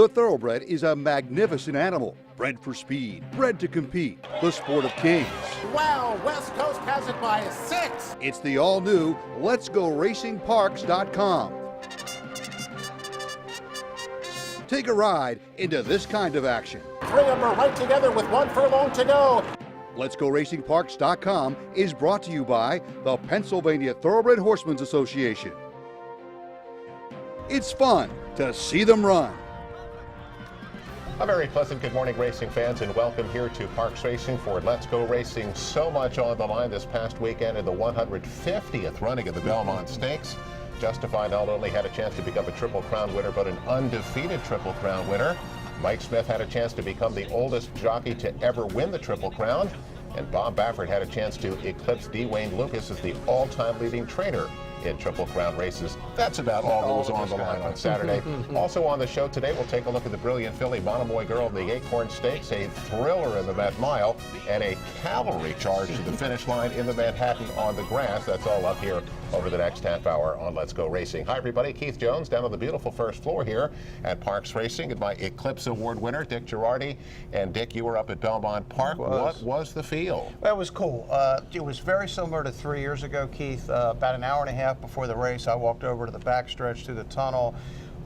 The thoroughbred is a magnificent animal, bred for speed, bred to compete, the sport of kings. Wow, West Coast has it by 6. It's the all-new LetsGoRacingParks.com. Take a ride into this kind of action. 3 of them are right together with 1 furlong to go. LetsGoRacingParks.com is brought to you by the Pennsylvania Thoroughbred Horsemen's Association. It's fun to see them run. A very pleasant good morning, racing fans, and welcome here to Parks Racing for Let's Go Racing. So much on the line this past weekend in the 150th running of the Belmont Stakes. Justify not only had a chance to become a Triple Crown winner, but an undefeated Triple Crown winner. Mike Smith had a chance to become the oldest jockey to ever win the Triple Crown. And Bob Baffert had a chance to eclipse D. Wayne Lucas as the all-time leading trainer in Triple Crown races. That's about all that was on the line on Saturday. Also on the show today, we'll take a look at the brilliant filly Monomoy Girl of the Acorn Stakes, a thriller in the Met Mile, and a cavalry charge to the finish line in the Manhattan on the grass. That's all up here over the next half hour on Let's Go Racing. Hi, everybody. Keith Jones down on the beautiful first floor here at Parks Racing, and my Eclipse Award winner, Dick Girardi. And Dick, you were up at Belmont Park. What was the feel? Well, it was cool. It was very similar to 3 years ago, Keith. About an hour and a half before the race, I walked over to the backstretch through the tunnel,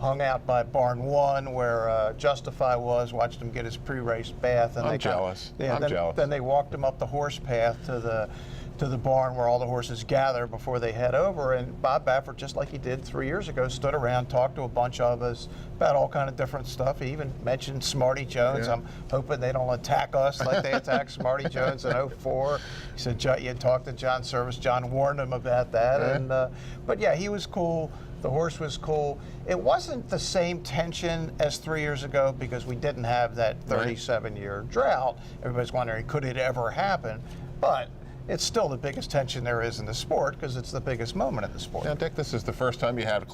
hung out by barn 1 where Justify was, watched him get his pre-race bath. And I'm jealous. I'm jealous. Then they walked him up the horse path to the barn where all the horses gather before they head over. And Bob Baffert, just like he did 3 years ago, stood around, talked to a bunch of us about all kind of different stuff. He even mentioned Smarty Jones. Yeah. I'm hoping they don't attack us like they attacked Smarty Jones in 04. He said you had talked to John Service. John warned him about that. Yeah. And but yeah, he was cool. The horse was cool. It wasn't the same tension as 3 years ago because we didn't have that 37-year drought. Everybody's wondering, could it ever happen? But it's still the biggest tension there is in the sport because it's the biggest moment in the sport. Now, Dick, this is the first time you had a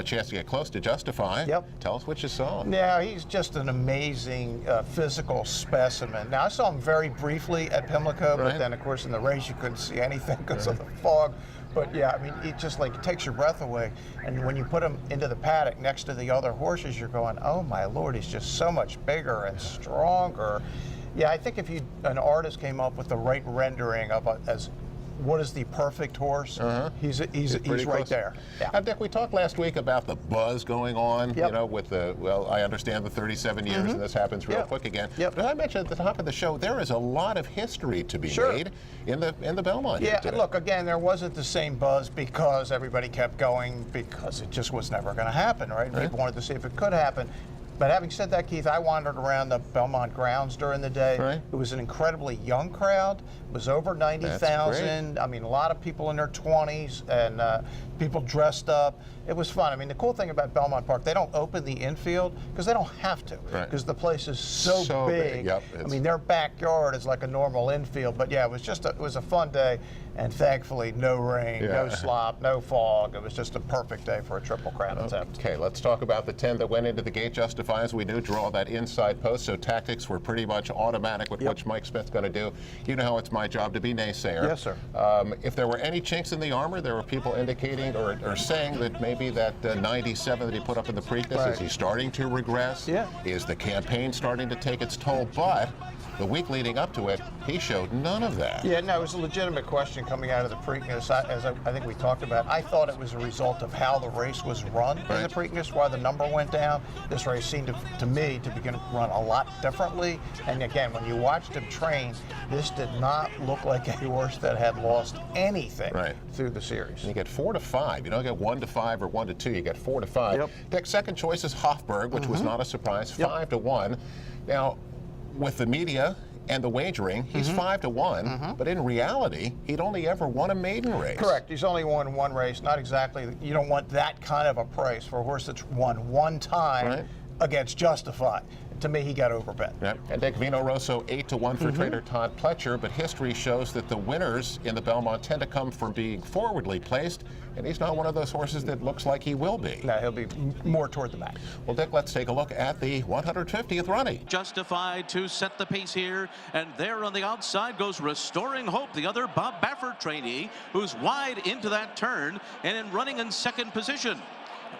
chance to get close to Justify. Yep. Tell us what you saw. Yeah, he's just an amazing physical specimen. Now, I saw him very briefly at Pimlico, but then, of course, in the race you couldn't see anything because of the fog. But yeah, I mean, it just like takes your breath away. And when you put him into the paddock next to the other horses, you're going, oh my Lord, he's just so much bigger and stronger. Yeah, I think if an artist came up with the right rendering of as what is the perfect horse, he's right there. Yeah. Dick, we talked last week about the buzz going on, you know, with the, well, I understand the 37 years, and this happens real quick again. But I mentioned at the top of the show, there is a lot of history to be made in the Belmont. Yeah, today. look, again, there wasn't the same buzz because everybody kept going because it just was never going to happen, right? People wanted to see if it could happen. But having said that, Keith, I wandered around the Belmont grounds during the day. It was an incredibly young crowd. It was over 90,000. I mean, a lot of people in their 20s and people dressed up. It was fun. I mean, the cool thing about Belmont Park, they don't open the infield because they don't have to because the place is so big. Yep, I mean, their backyard is like a normal infield. But yeah, it was a fun day. And thankfully, no rain, no slop, no fog. It was just a perfect day for a Triple Crown attempt. Okay, let's talk about the 10 that went into the gate. Justify, as we knew, draw that inside post, so tactics were pretty much automatic with what Mike Smith's going to do. You know how it's my job to be naysayer. Yes, sir. If there were any chinks in the armor, there were people indicating or saying that maybe that 97 that he put up in the Preakness, is he starting to regress? Yeah. Is the campaign starting to take its toll? But the week leading up to it, he showed none of that. Yeah, no, it was a legitimate question coming out of the Preakness. As I think we talked about, I thought it was a result of how the race was run in the Preakness, why the number went down. This race seemed to me to begin to run a lot differently. And again, when you watched him train, this did not look like a horse that had lost anything through the series. And you get 4 to 5. You don't get 1 to 5 or 1 to 2. You get 4 to 5. Dick's second choice is Hofburg, which was not a surprise, 5 to 1. Now, with the media and the wagering, he's 5 to 1, but in reality, he'd only ever won a maiden race. Correct. He's only won one race. Not exactly. You don't want that kind of a price for a horse that's won one time against Justify. To me, he got overbet. And Dick, Vino Rosso 8 to 1 for trainer Todd Pletcher, but history shows that the winners in the Belmont tend to come from being forwardly placed, and he's not one of those horses that looks like he will be. No, he'll be more toward the back. Well, Dick, let's take a look at the 150th running. Justified to set the pace here, and there on the outside goes Restoring Hope, the other Bob Baffert trainee, who's wide into that turn and running in second position.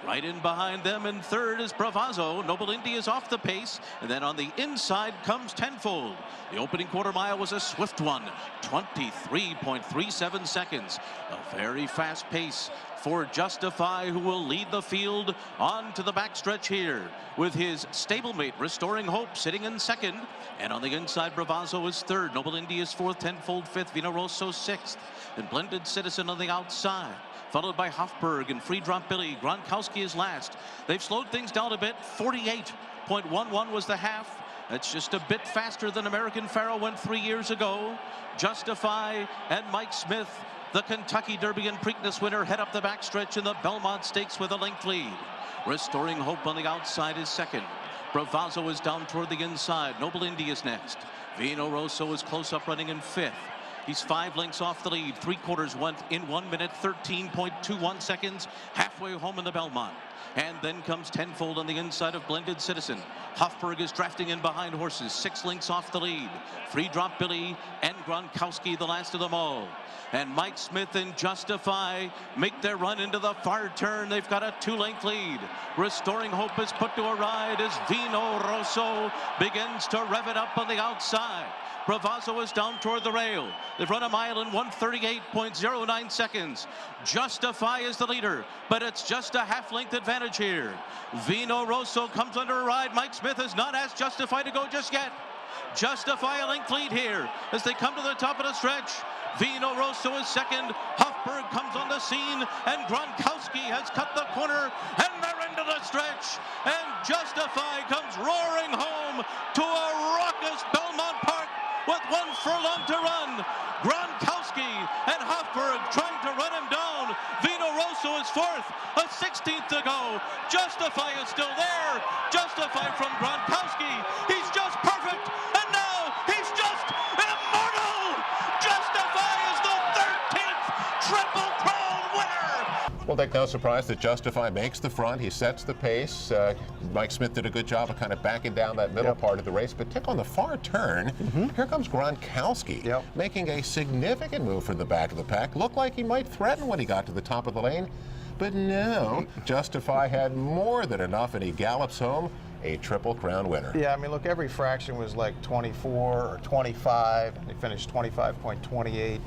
Right in behind them in third is Bravazzo. Noble Indy is off the pace. And then on the inside comes Tenfold. The opening quarter mile was a swift one, 23.37 seconds. A very fast pace for Justify, who will lead the field on to the backstretch here with his stablemate Restoring Hope sitting in second. And on the inside, Bravazzo is third. Noble Indy is fourth. Tenfold fifth. Vino Rosso sixth. And Blended Citizen on the outside, followed by Hofberg and Free Drop Billy. Gronkowski is last. They've slowed things down a bit. 48.11 was the half. That's just a bit faster than American Pharoah went 3 years ago. Justify and Mike Smith, the Kentucky Derby and Preakness winner, head up the backstretch in the Belmont Stakes with a length lead. Restoring Hope on the outside is second. Bravazzo is down toward the inside. Noble Indy is next. Vino Rosso is close up running in fifth. He's 5 lengths off the lead. 3/4 went in 1 minute, 13.21 seconds. Halfway home in the Belmont. And then comes Tenfold on the inside of Blended Citizen. Hofberg is drafting in behind horses. 6 lengths off the lead. Free Drop Billy and Gronkowski, the last of them all. And Mike Smith and Justify make their run into the far turn. They've got a 2-length lead. Restoring Hope is put to a ride as Vino Rosso begins to rev it up on the outside. Bravazzo is down toward the rail. They've run a mile in 1:38.09 seconds. Justify is the leader, but it's just a half-length advantage here. Vino Rosso comes under a ride. Mike Smith has not asked Justify to go just yet. Justify a length lead here as they come to the top of the stretch. Vino Rosso is second. Hofberg comes on the scene, and Gronkowski has cut the corner, and they're into the stretch. And Justify comes roaring home to a raucous Belmont Park with 1 furlong to run. Gronkowski and Hofberg trying to run him down. Vino Rosso is fourth, a 16th to go. Justify is still there. Justify from Gronkowski. He's just perfect, and now he's just immortal. Justify is the 13th Triple Crown winner. Well, Dick, no surprise that Justify makes the front. He sets the pace. Mike Smith did a good job of kind of backing down that middle part of the race. But Dick, on the far turn, here comes Gronkowski, making a significant move for the back of the pack. Looked like he might threaten when he got to the top of the lane. But no, Justify had more than enough, and he gallops home a Triple Crown winner. Yeah, I mean, look, every fraction was like 24 or 25, and he finished 25.28.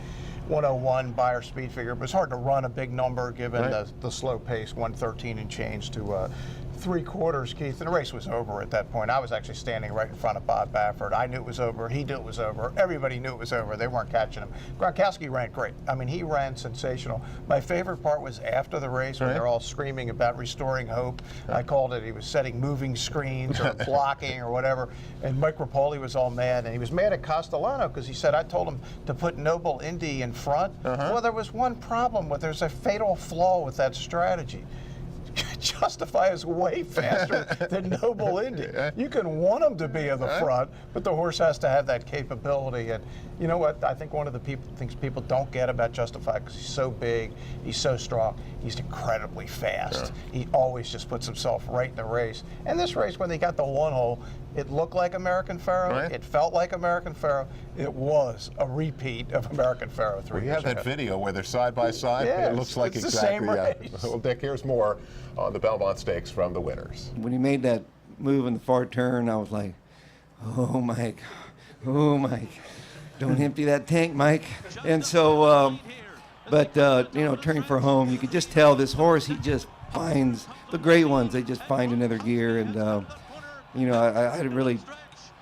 101 Beyer speed figure. It was hard to run a big number given the slow pace, 113 and change to 3/4, Keith, and the race was over at that point. I was actually standing right in front of Bob Baffert. I knew it was over. He knew it was over. Everybody knew it was over. They weren't catching him. Gronkowski ran great. I mean, he ran sensational. My favorite part was after the race when they're all screaming about restoring hope. I called it, he was setting moving screens or blocking or whatever, and Mike Rapoli was all mad, and he was mad at Castellano because he said, I told him to put Noble Indy in front. Well, there was one problem there's a fatal flaw with that strategy. Justify is way faster than Noble Indy. You can want him to be in the front, but the horse has to have that capability. And you know what? I think one of the things people don't get about Justify, because he's so big, he's so strong, he's incredibly fast. He always just puts himself right in the race. And this race, when they got the 1 hole, it looked like American Pharoah. It felt like American Pharoah. It was a repeat of American Pharoah 3 years ago. We have that video where they're side by side. It looks like it's exactly the same race. Well, Dick, here's more on the Belmont Stakes from the winners. When he made that move in the far turn, I was like, oh, Mike, don't empty that tank, Mike. And so, turning for home, you could just tell this horse, he just finds, the great ones, they just find another gear. And, I really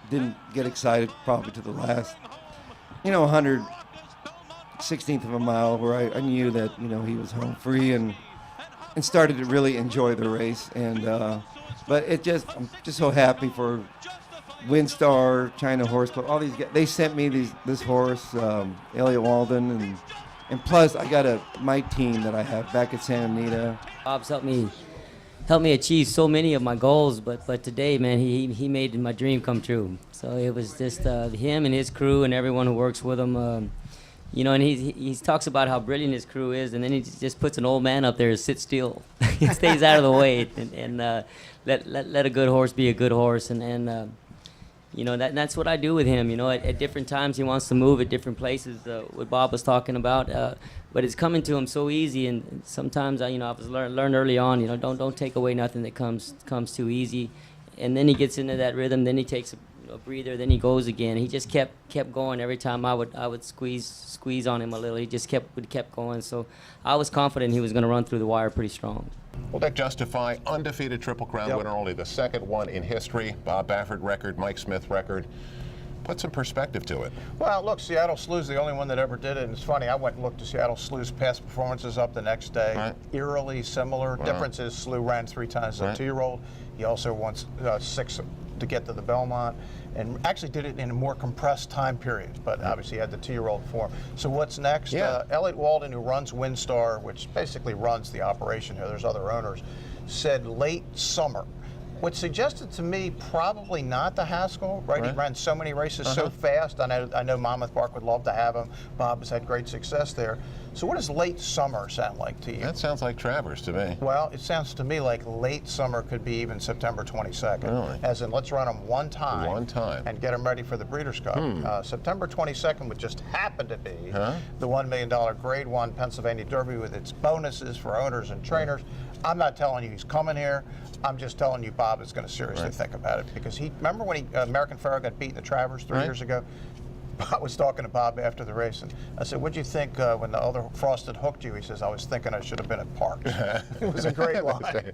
didn't get excited probably to the last, 116th of a mile where I knew that, he was home free and started to really enjoy the race. And but I'm just so happy for Windstar, China Horse Club, all these guys. They sent me this horse, Elliot Walden, and plus I got my team that I have back at Santa Anita. Bob's helped me achieve so many of my goals, but today, man, he made my dream come true. So it was just him and his crew and everyone who works with him. And he talks about how brilliant his crew is, and then he just puts an old man up there to sit still. He stays out of the way and let a good horse be a good horse. And you know, that's what I do with him. You know, at different times he wants to move at different places. What Bob was talking about, but it's coming to him so easy. And sometimes I was learned early on. You know, don't take away nothing that comes too easy. And then he gets into that rhythm. Then he takes a breather. Then he goes again. He just kept going every time I would squeeze on him a little. He just kept going. So I was confident he was going to run through the wire pretty strong. Well, Dick, Justify, undefeated Triple Crown winner, only the second one in history. Bob Baffert record, Mike Smith record. Put some perspective to it. Well, look, Seattle Slew's the only one that ever did it. And it's funny, I went and looked at Seattle Slew's past performances up the next day. Right. Eerily similar. Wow. Difference is Slew ran 3 times as a 2-year-old. He also won 6 to get to the Belmont, and actually did it in a more compressed time period, but obviously had the 2-year-old form. So what's next? Elliot Walden, who runs WinStar, which basically runs the operation here, there's other owners, said late summer, which suggested to me probably not the Haskell, right? He ran so many races so fast. I know Monmouth Park would love to have him. Bob has had great success there. So what does late summer sound like to you? That sounds like Travers to me. Well, it sounds to me like late summer could be even September 22nd. Really? As in, let's run them one time. One time. And get them ready for the Breeders' Cup. September 22nd would just happen to be the $1 million Grade 1 Pennsylvania Derby with its bonuses for owners and trainers. I'm not telling you he's coming here. I'm just telling you Bob is going to seriously think about it, because remember when American Pharoah got beaten at Travers 3 years ago? I was talking to Bob after the race, and I said, what'd you think when the other Frosted hooked you? He says, I was thinking I should have been at Parks. It was a great line.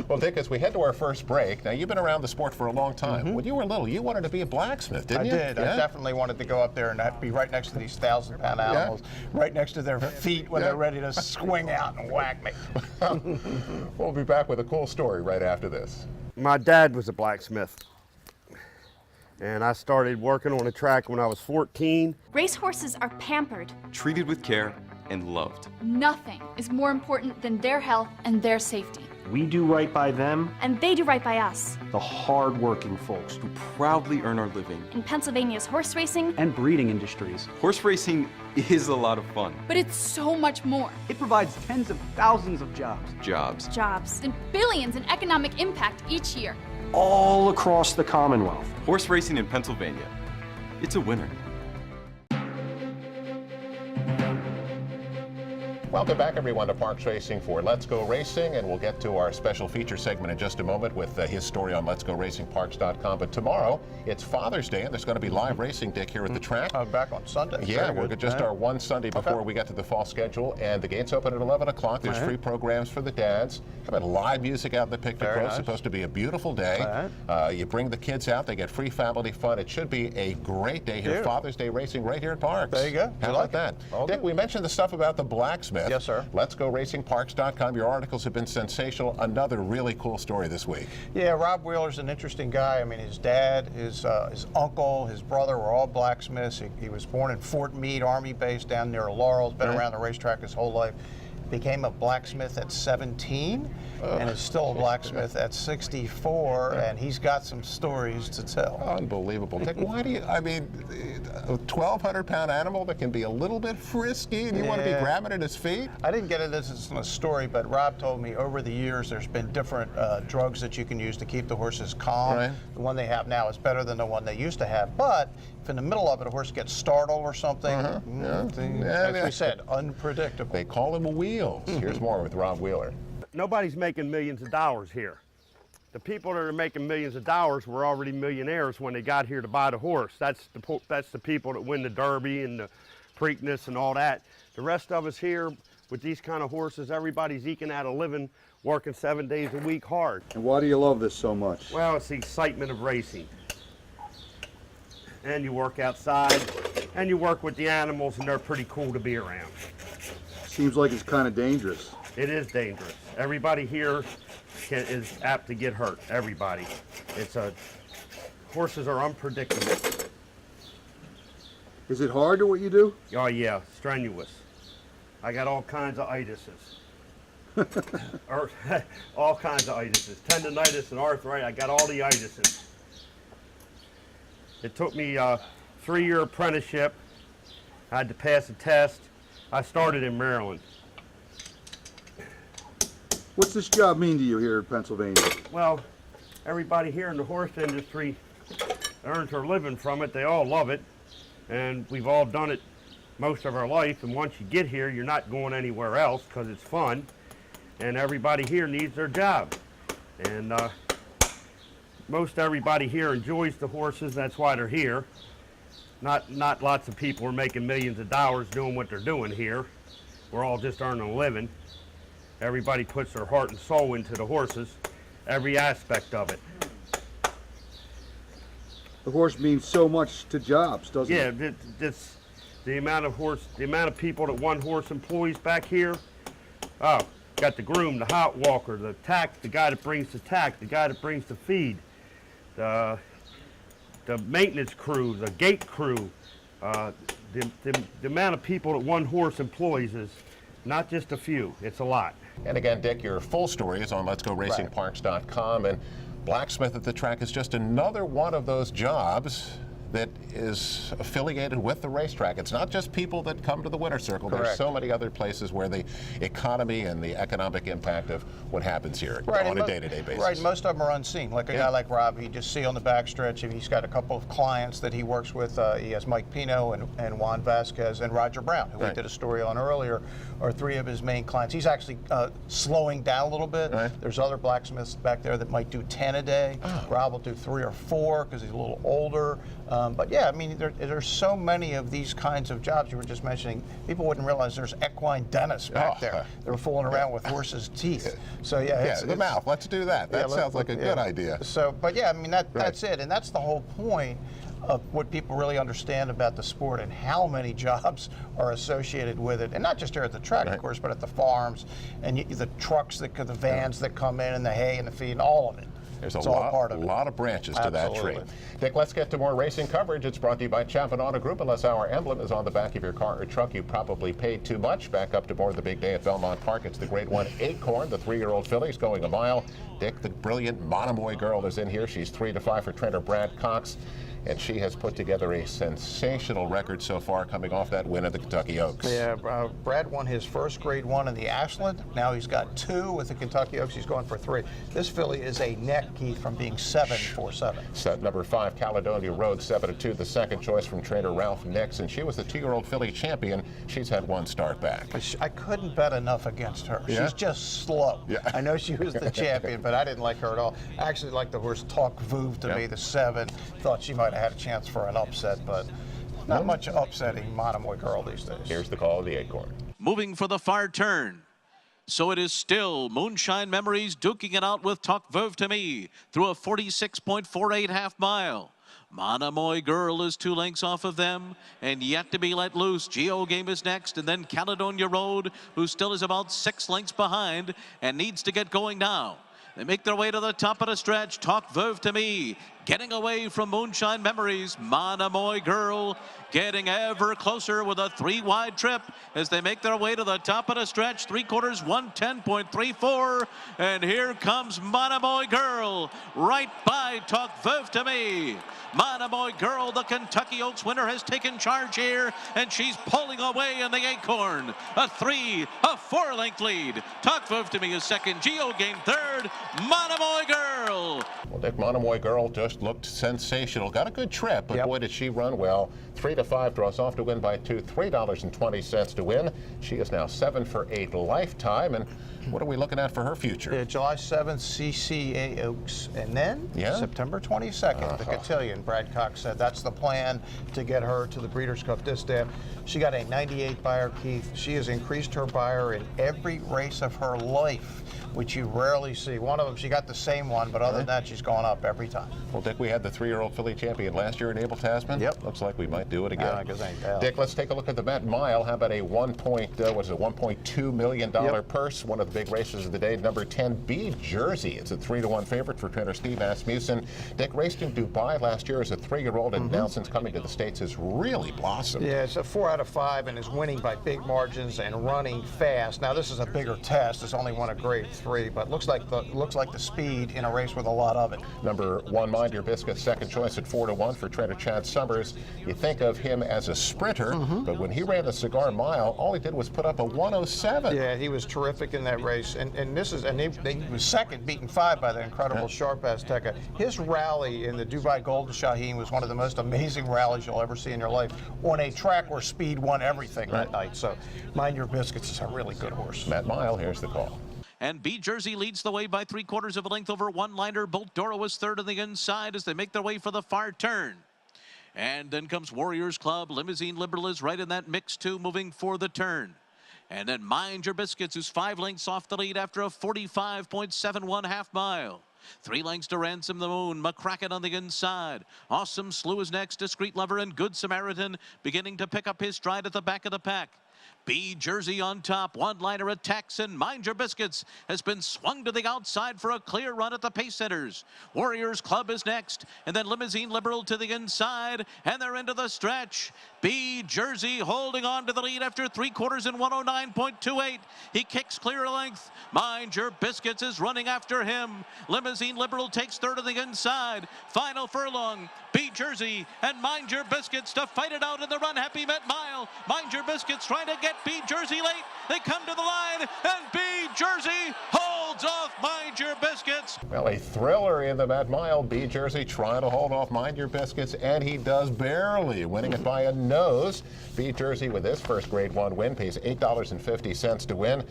Well, Dick, as we head to our first break, now you've been around the sport for a long time. When you were little, you wanted to be a blacksmith, didn't you? I did. I definitely wanted to go up there and be right next to these 1,000-pound animals, right next to their feet when they're ready to swing out and whack me. We'll be back with a cool story right after this. My dad was a blacksmith, and I started working on a track when I was 14. Racehorses are pampered. Treated with care and loved. Nothing is more important than their health and their safety. We do right by them. And they do right by us. The hard-working folks who proudly earn our living. In Pennsylvania's horse racing and breeding industries. Horse racing is a lot of fun. But it's so much more. It provides tens of thousands of jobs. Jobs. And billions in economic impact each year. All across the Commonwealth. Horse racing in Pennsylvania. It's a winner. Welcome back, everyone, to Parks Racing for Let's Go Racing, and we'll get to our special feature segment in just a moment with his story on letsgoracingparks.com. But tomorrow, it's Father's Day, and there's going to be live racing, Dick, here at the track. Back on Sunday. Yeah, we're just our one Sunday before we get to the fall schedule, and the gates open at 11 o'clock. There's free programs for the dads. How about live music out in the picnic row? It's supposed to be a beautiful day. You bring the kids out. They get free family fun. It should be a great day here. Father's Day racing right here at Parks. There you go. How about that? Dick, we mentioned the stuff about the blacksmith. Yes, sir. LetsGoRacingParks.com. Your articles have been sensational. Another really cool story this week. Yeah, Rob Wheeler's an interesting guy. I mean, his dad, his uncle, his brother were all blacksmiths. He was born in Fort Meade Army Base down near Laurel. Been around the racetrack his whole life. Became a blacksmith at 17 and is still a blacksmith at 64, and he's got some stories to tell. Unbelievable. Dick, why do you, I mean, a 1,200-pound animal that can be a little bit frisky, and you want to be grabbing at his feet? I didn't get into this in a story, but Rob told me over the years there's been different drugs that you can use to keep the horses calm. The one they have now is better than the one they used to have, but if in the middle of it a horse gets startled or something, as we said, unpredictable. They call them wheels. Here's more with Rob Wheeler. Nobody's making millions of dollars here. The people that are making millions of dollars were already millionaires when they got here to buy the horse. That's the people that win the Derby and the Preakness and all that. The rest of us here with these kind of horses, everybody's eking out a living, working 7 days a week hard. And why do you love this so much? Well, it's the excitement of racing. And you work outside, and you work with the animals, and they're pretty cool to be around. Seems like it's kind of dangerous. It is dangerous. Everybody here is apt to get hurt. Everybody. Horses are unpredictable. Is it hard to what you do? Oh yeah, strenuous. I got all kinds of itises. All kinds of itises. Tendonitis and arthritis. I got all the itises. It took me a 3-year apprenticeship. I had to pass a test. I started in Maryland. What's this job mean to you here in Pennsylvania? Well, everybody here in the horse industry earns their living from it. They all love it, and we've all done it most of our life. And once you get here, you're not going anywhere else because it's fun, and everybody here needs their job. And most everybody here enjoys the horses. That's why they're here. Not lots of people are making millions of dollars doing what they're doing here. We're all just earning a living. Everybody puts their heart and soul into the horses, every aspect of it. The horse means so much to jobs, doesn't it? Yeah, it's the amount of people that one horse employs back here. Oh, got the groom, the hot walker, the tack, the guy that brings the tack, the guy that brings the feed, the maintenance crew, the gate crew. The amount of people that one horse employs is not just a few, it's a lot. And again, Dick, your full story is on letsgoracingparks.com, and blacksmith at the track is just another one of those jobs that is affiliated with the racetrack. It's not just people that come to the winner's circle. Correct. There's so many other places where the economy and the economic impact of what happens here on a day-to-day basis. Right, most of them are unseen. Like a guy like Rob, you just see on the backstretch, and he's got a couple of clients that he works with. He has Mike Pino and Juan Vasquez and Roger Brown, who we did a story on earlier, are three of his main clients. He's actually slowing down a little bit. There's other blacksmiths back there that might do 10 a day. Rob will do 3 or 4 because he's a little older. But yeah, I mean, there's so many of these kinds of jobs you were just mentioning. People wouldn't realize there's equine dentists back there. They're fooling around with horses' teeth. So yeah, it's the mouth. Let's do that. That sounds like a good idea. So, but yeah, I mean that's it, and that's the whole point of what people really understand about the sport and how many jobs are associated with it, and not just here at the track, of course, but at the farms and the trucks, the vans that come in, and the hay and the feed, and all of it. There's a lot of branches to that tree. Dick, let's get to more racing coverage. It's brought to you by Chapin Auto Group. Unless our emblem is on the back of your car or truck, you probably paid too much. Back up to board the big day at Belmont Park. It's the Grade 1 Acorn, the 3-year-old filly's going a mile. Dick, the brilliant Monomoy girl, is in here. She's 3-5 for trainer Brad Cox, and she has put together a sensational record so far, coming off that win at the Kentucky Oaks. Yeah, Brad won his first Grade 1 in the Ashland. Now he's got 2 with the Kentucky Oaks. He's going for 3. This filly is a neck, Keith, from being 7-4-7. Set number 5, Caledonia Road, 7-2, the second choice from trainer Ralph Nix, and she was the 2-year-old filly champion. She's had 1 start back. I couldn't bet enough against her. Yeah? She's just slow. Yeah. I know she was the champion, but I didn't like her at all. I actually liked the horse Talk Vuv to me, the 7. Thought she might have had a chance for an upset, but not much upsetting Monomoy girl these days. Here's the call of the Acorn. Moving for the far turn. So it is still Moonshine Memories duking it out with Talk Vuv to me through a 46.48 half mile. Monomoy Girl is 2 lengths off of them and yet to be let loose. Geo Game is next, and then Caledonia Road, who still is about 6 lengths behind and needs to get going now. They make their way to the top of the stretch. Talk Vuv to me, getting away from Moonshine Memories. Monomoy Girl getting ever closer with a 3-wide trip as they make their way to the top of the stretch. 3/4, 110.34. And here comes Monomoy Girl right by Talk Vuv to me. Monomoy Girl, the Kentucky Oaks winner, has taken charge here, and she's pulling away in the Acorn. A 4-length lead. Talk Vuv to me is second. Geo Game third. Monomoy Girl. Well, Dick, Monomoy Girl just looked sensational. Got a good trip, but boy, did she run well. 3-5 draws off to win by 2. $3.20 to win. She is now 7 for 8 lifetime. And what are we looking at for her future? July 7th, CCA Oaks, and then September 22nd, the Cotillion. Brad Cox said that's the plan to get her to the Breeders' Cup Distaff. She got a 98 buyer, Keith. She has increased her buyer in every race of her life, which you rarely see. One of them, she got the same one, but other than that, she's gone up every time. Well, Dick, we had the 3-year-old filly champion last year in Abel Tasman. Yep. Looks like we might do it again. Dick, let's take a look at the Met Mile. How about a $1.2 million purse? One of the big races of the day. Number 10, B Jersey. It's a 3-1 favorite for trainer Steve Asmussen. Dick raced in Dubai last year as a 3-year-old, and now since coming to the States has really blossomed. Yeah, it's a 4 out of 5 and is winning by big margins and running fast. Now this is a bigger test. It's only won a Grade 3, but looks like the speed in a race with a lot of love it. Number 1, Mind Your Biscuit, second choice at 4-1 for trainer Chad Summers. You think of him as a sprinter, but when he ran the Cigar Mile, all he did was put up a 1:07. Yeah, he was terrific in that race, and he was second, beaten 5 by the incredible Sharp Azteca. His rally in the Dubai Golden Shaheen was one of the most amazing rallies you'll ever see in your life on a track where speed won everything that night. So, Mind Your Biscuits is a really good horse. Matt Mile, here's the call. And B Jersey leads the way by 3/4 of a length over one liner. Bolt Dora was third on the inside as they make their way for the far turn. And then comes Warriors Club. Limousine Liberal is right in that mix too, moving for the turn. And then Mind Your Biscuits, who's 5 lengths off the lead after a 45.71 half mile. 3 lengths to Ransom the Moon. McCracken on the inside. Awesome Slew is next. Discreet Lover and Good Samaritan beginning to pick up his stride at the back of the pack. B Jersey on top, one-liner attacks, and Mind Your Biscuits has been swung to the outside for a clear run at the pace setters. Warriors Club is next, and then Limousine Liberal to the inside, and they're into the stretch. B Jersey holding on to the lead after 3/4 in 109.28. He kicks clear a length. Mind Your Biscuits is running after him. Limousine Liberal takes third on the inside. Final furlong, B Jersey and Mind Your Biscuits to fight it out in the run. Happy Met Mile. Mind Your Biscuits trying to get B Jersey late. They come to the line, and B Jersey holds off Mind Your Biscuits. Well, a thriller in the Matt Mile. B Jersey trying to hold off Mind Your Biscuits, and he does barely, winning it by a nose. B Jersey with his first Grade 1 win pays $8.50 to win.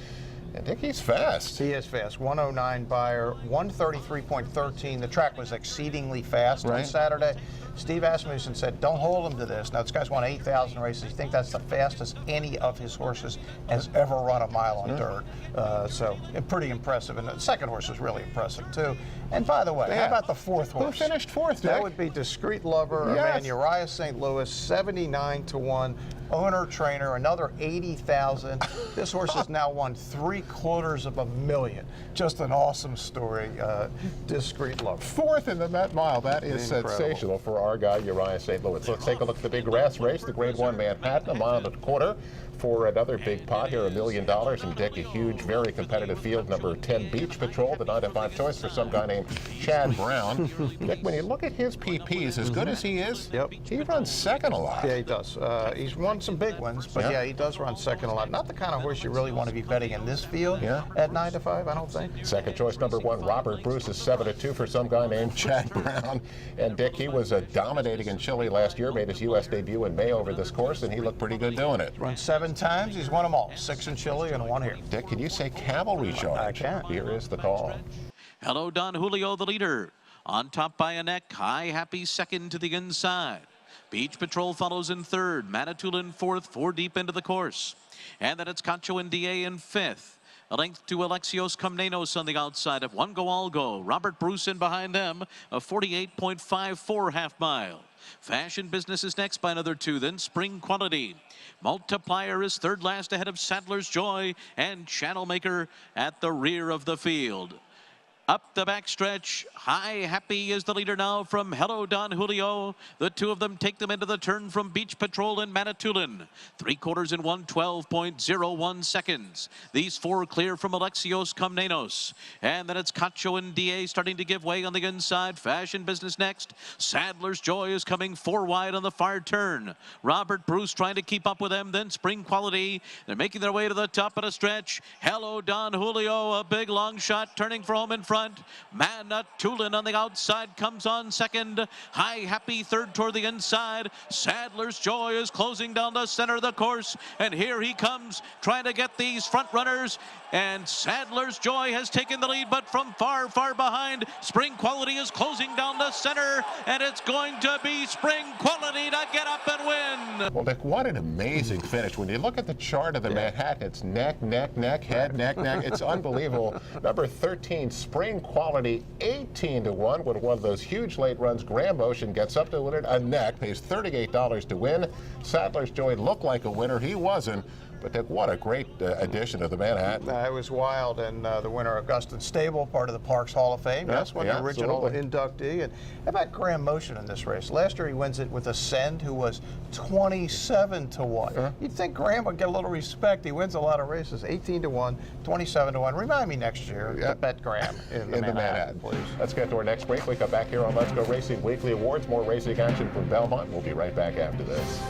And Dick, he's fast. He is fast. 109 Beyer, 133.13. The track was exceedingly fast on Saturday. Steve Asmussen said, don't hold him to this. Now, this guy's won 8,000 races. You think that's the fastest any of his horses has ever run a mile on dirt. So, pretty impressive. And the second horse was really impressive, too. And by the way, how about the fourth horse? Who finished fourth, Dick? That would be Discreet Lover, a man Uriah St. Louis, 79-1. Owner, trainer, another 80,000. This horse has now won 750,000. Just an awesome story. Discreet Lover. Fourth in the Met Mile. That is sensational for our guy Uriah St. Louis. Let's take a look at the big grass race, the Grade 1 Manhattan, 1.25 miles for another big pot here, $1 million. And Dick, a huge, very competitive field. Number 10, Beach Patrol, the 9-to-5 choice for some guy named Chad Brown. Dick, when you look at his PPs, as good as he is, he runs second a lot. Yeah, he does. He's won some big ones, but yeah, he does run second a lot. Not the kind of horse you really want to be betting in this field at 9-to-5, I don't think. Second choice, number 1, Robert Bruce is 7-2 for some guy named Chad Brown. And Dick, he was dominating in Chile last year, made his U.S. debut in May over this course, and he looked pretty good doing it. Run 7 times, he's won them all. 6 in Chile and 1 here. Dick, can you say cavalry charge? I can. Here is the call. Hello, Don Julio, the leader. On top by a neck. High Happy second to the inside. Beach Patrol follows in third. Manitoulin fourth, 4 deep into the course. And then it's Cacho and DA in fifth. A length to Alexios Comnenos on the outside of One Go All Go. Robert Bruce in behind them, a 48.54 half mile. Fashion Business is next by another 2, then Spring Quality. Multiplier is third last ahead of Sadler's Joy and Channel Maker at the rear of the field. Up the backstretch, High Happy is the leader now from Hello Don Julio. The 2 of them take them into the turn from Beach Patrol and Manitoulin. 3/4 in 112.01 seconds. These 4 clear from Alexios Comnenos. And then it's Cacho and DA starting to give way on the inside. Fashion Business next. Sadler's Joy is coming 4 wide on the far turn. Robert Bruce trying to keep up with them. Then Spring Quality. They're making their way to the top of the stretch. Hello Don Julio, a big long shot turning for home in front. Manitoulin on the outside comes on second. High Happy third toward the inside. Sadler's Joy is closing down the center of the course. And here he comes trying to get these front runners. And Sadler's Joy has taken the lead, but from far, far behind, Spring Quality is closing down the center. And it's going to be Spring Quality to get up and win. Well, Dick, what an amazing finish. When you look at the chart of the Manhattan, it's neck, neck, neck, head, neck, neck. It's unbelievable. Number 13, Spring Quality, 18-1 with one of those huge late runs. Graham Motion gets up to win it. A neck pays $38 to win. Sadler's Joy looked like a winner. He wasn't. But Dick, what a great addition to the Manhattan. It was wild, and the winner, Augustin Stable, part of the Parks Hall of Fame. That's one of the original inductee. And how about Graham Motion in this race? Last year he wins it with Ascend, who was 27 to 1. You'd think Graham would get a little respect. He wins a lot of races, 18 to 1, 27 to 1. Remind me next year to bet Graham in the Manhattan, please. Let's get to our next break. We come back here on Let's Go Racing Weekly Awards. More racing action from Belmont. We'll be right back after this.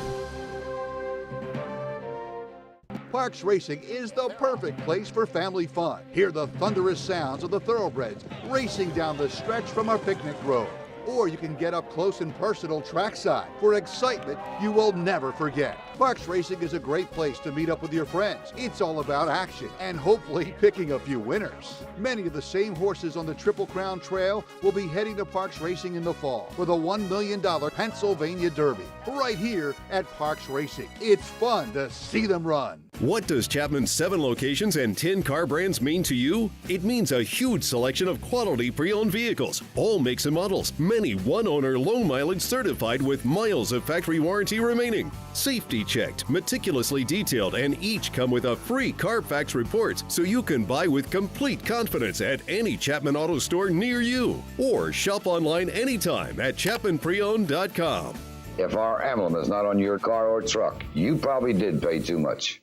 Parks Racing is the perfect place for family fun. Hear the thunderous sounds of the thoroughbreds racing down the stretch from our picnic road. Or you can get up close and personal trackside for excitement you will never forget. Parks Racing is a great place to meet up with your friends. It's all about action and hopefully picking a few winners. Many of the same horses on the Triple Crown Trail will be heading to Parks Racing in the fall for the $1 million Pennsylvania Derby, right here at Parks Racing. It's fun to see them run. What does Chapman's 7 locations and 10 car brands mean to you? It means a huge selection of quality pre-owned vehicles, all makes and models, many one-owner low mileage certified with miles of factory warranty remaining. Safety checked, meticulously detailed, and each come with a free Carfax report so you can buy with complete confidence at any Chapman Auto store near you. Or shop online anytime at ChapmanPreowned.com. If our emblem is not on your car or truck, you probably did pay too much.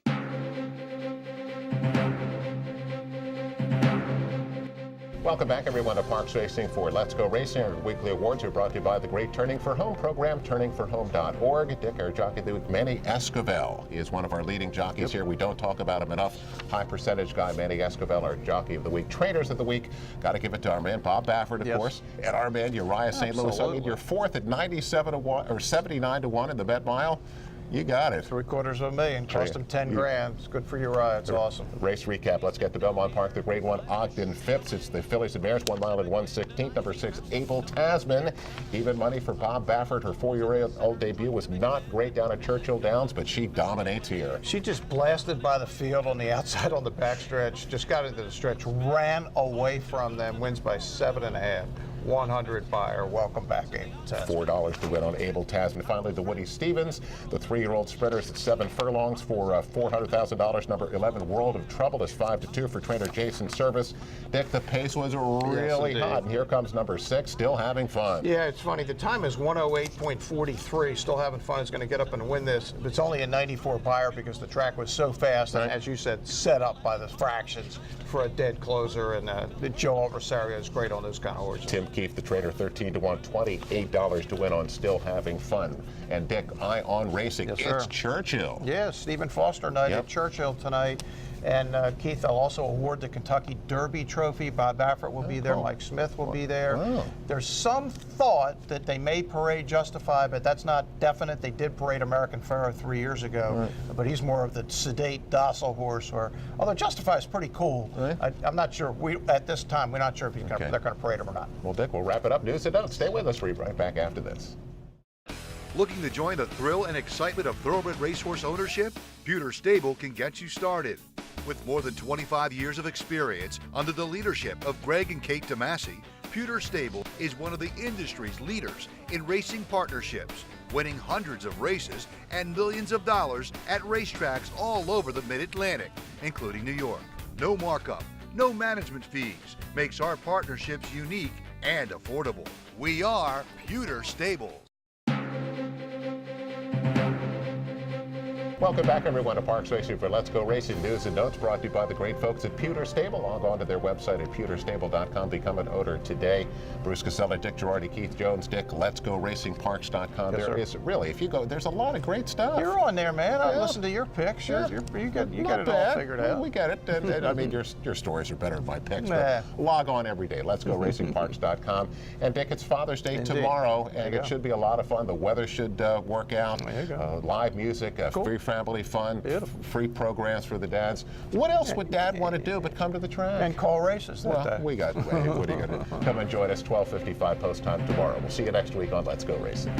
Welcome back, everyone, to Parks Racing for Let's Go Racing. Our weekly awards are brought to you by the great Turning for Home program, turningforhome.org. Dick, our jockey of the week, Manny Escovel. He is one of our leading jockeys here. We don't talk about him enough. High percentage guy, Manny Escovel, our jockey of the week. Trainers of the week, got to give it to our man, Bob Baffert, of course, and our man, Uriah St. Louis. I mean, you're fourth at 97 to 1 or 79 to 1 in the Bet Mile. You got it. $750,000. Cost him 10 grand. It's good for Uriah. It's awesome. Race recap. Let's get to Belmont Park. The Grade 1 Ogden Phipps. It's the Fillies and Bears. 1 mile and 1/16. Number 6, Abel Tasman. Even money for Bob Baffert. Her 4-year-old debut was not great down at Churchill Downs, but she dominates here. She just blasted by the field on the outside on the backstretch. Just got into the stretch, ran away from them. Wins by 7.5. 100 buyer. Welcome back, Abel Tasman. $4 to win on Abel Tasman. Finally, the Woody Stevens, the 3-year-old sprinters at 7 furlongs for $400,000. Number 11, World of Trouble, is 5-2 for trainer Jason Service. Dick, the pace was really hot, and here comes number 6, still having fun. Yeah, it's funny. The time is 1:08.43. Still having fun. Is going to get up and win this. It's only a 94 buyer because the track was so fast, and as you said, set up by the fractions for a dead closer. And Joe Alvasario is great on those kind of horses. Tim Keefe, the trainer, 13 to 1, $28 to win on Still Having Fun. And Dick, Eye on Racing. Yes, it's sir. Churchill. Yeah, Stephen Foster night at Churchill tonight. And Keith, they'll also award the Kentucky Derby Trophy. Bob Baffert will be there. Mike Smith will be there. There's some thought that they may parade Justify, but that's not definite. They did parade American Pharaoh 3 years ago, but he's more of the sedate, docile horse. Although Justify is pretty cool. I'm not sure. At this time, we're not sure if they're going to parade him or not. Well, Dick, we'll wrap it up. News and notes. Stay with us. We'll be right back after this. Looking to join the thrill and excitement of thoroughbred racehorse ownership? Pewter Stable can get you started. With more than 25 years of experience under the leadership of Greg and Kate DeMasi, Pewter Stable is one of the industry's leaders in racing partnerships, winning hundreds of races and millions of dollars at racetracks all over the Mid-Atlantic, including New York. No markup, no management fees makes our partnerships unique and affordable. We are Pewter Stable. Welcome back, everyone, to Parks Racing for Let's Go Racing. News and notes brought to you by the great folks at Pewter Stable. Log on to their website at pewterstable.com. Become an owner today. Bruce Casella, Dick Girardi, Keith Jones, Dick, letsgoracingparks.com. There is really, if you go, there's a lot of great stuff. You're on there, man. I listen to your picks. You got it all figured out. We get it. And, I mean, your stories are better than my picks. But log on every day. Letsgoracingparks.com. And Dick, it's Father's Day tomorrow, and it should be a lot of fun. The weather should work out. There you go. Live music, free family fun, free programs for the dads. What else would Dad want to do but come to the track? And call races. Well, we got, what are you going to come and join us 12:55 post time tomorrow. We'll see you next week on Let's Go Racing.